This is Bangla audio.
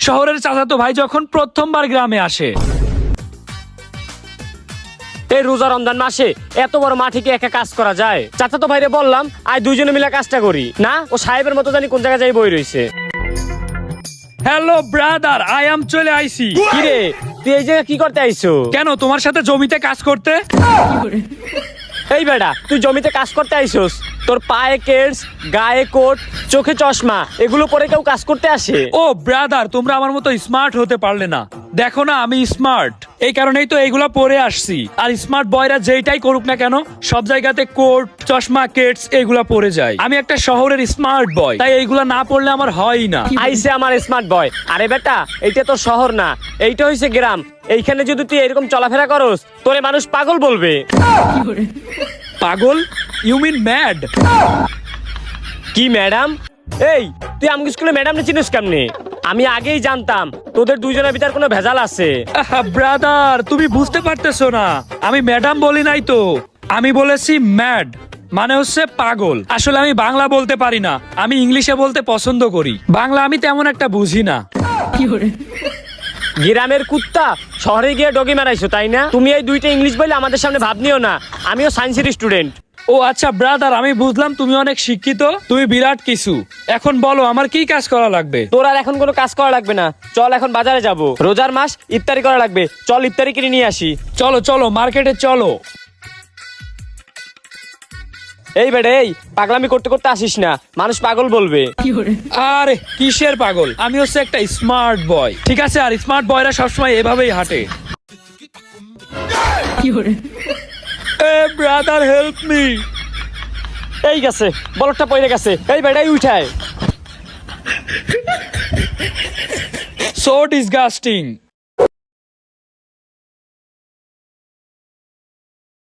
শহরের চাচাতো ভাই যখন প্রথমবার গ্রামে আসে। এই রোজা রমজান মাসে এত বড় মাঠে কি একা কাজ করা যায়? চাচাতো ভাইরে বললাম আজ দুইজনে মিলে কাজটা করি না, ও সাহেবের মতো জানি কোন জায়গায় যাই বই রইছে। হ্যালো ব্রাদার, আই এম চলে আইছি। কি রে, তুই এই জায়গায় কি করতে আইছো? কেন, তোমার সাথে জমিতে কাজ করতে? এই বেটা, তুই জমিতে কাজ করতে আইছস? তোর পায়ে কেডস, গায়ে কোট, চোখে চশমা, এগুলো পরে কেউ কাজ করতে আসে? ও ব্রাদার, তোমরা আমার মতো স্মার্ট হতে পারলে না। দেখো না আমি স্মার্ট, এই কারণেই তো এইগুলা পরে আসছি। আর স্মার্ট বয়রা যেইটাই করুক না কেন, সব জায়গাতে কোট, চশমা, কেটস এগুলা পরে যায়। আমি একটা শহরের স্মার্ট বয়, তাই এইগুলা না পড়লে আমার হয়ই না। আইসে আমার স্মার্ট বয়। আরে বেটা, এইটা তো শহর না, এইটা হইছে গ্রাম। এইখানে যদি তুই এরকম চলাফেরা করস, তোরে মানুষ পাগল বলবে। পাগল? You mean mad? কি ম্যাডাম? এই, তুই আমাকে স্কুলে ম্যাডাম চিনিস কেমনে? আমি আগেই জানতাম তোদের দুইজনের ভিতর কোনো ভেজাল আছে। ব্রাদার, তুমি বুঝতে পারতেছো না, আমি ম্যাডাম বলি নাই তো, আমি বলেছি ম্যাড, মানে হচ্ছে পাগল। আসলে আমি বাংলা বলতে পারি না, আমি ইংলিশে বলতে পছন্দ করি। বাংলা আমি তেমন একটা বুঝি না। গ্রামের কুত্তা শহরে গিয়ে ডগি মারাইছো তাই না? তুমি এই দুইটা ইংলিশ বলে আমাদের সামনে ভাব নিও না, আমিও সায়েন্সের স্টুডেন্ট। ও আচ্ছা ব্রাদার, আমি বুঝলাম তুমি অনেক শিক্ষিত, তুমি বিরাট কিছু। এখন বলো আমার কি কাজ করা লাগবে? তোর আর এখন কোনো কাজ করা লাগবে না, চল এখন বাজারে যাব। রোজার মাস, ইফতারি করা লাগবে, চল ইফতারি কিনে নিয়ে আসি। চলো চলো, মার্কেটে চলো। এই বেড়ে, এই পাগলামি করতে করতে আসিস না, মানুষ পাগল বলবে। আরে কিসের পাগল, আমি হচ্ছে একটা স্মার্ট বয়, ঠিক আছে? আর স্মার্ট বয়রা সবসময় এভাবেই হাঁটে। এ ব্রাদার, হেল্প মি। এই গেছে, বলটা পড়ে গেছে। এই বেড়াই উঠায়। So disgusting.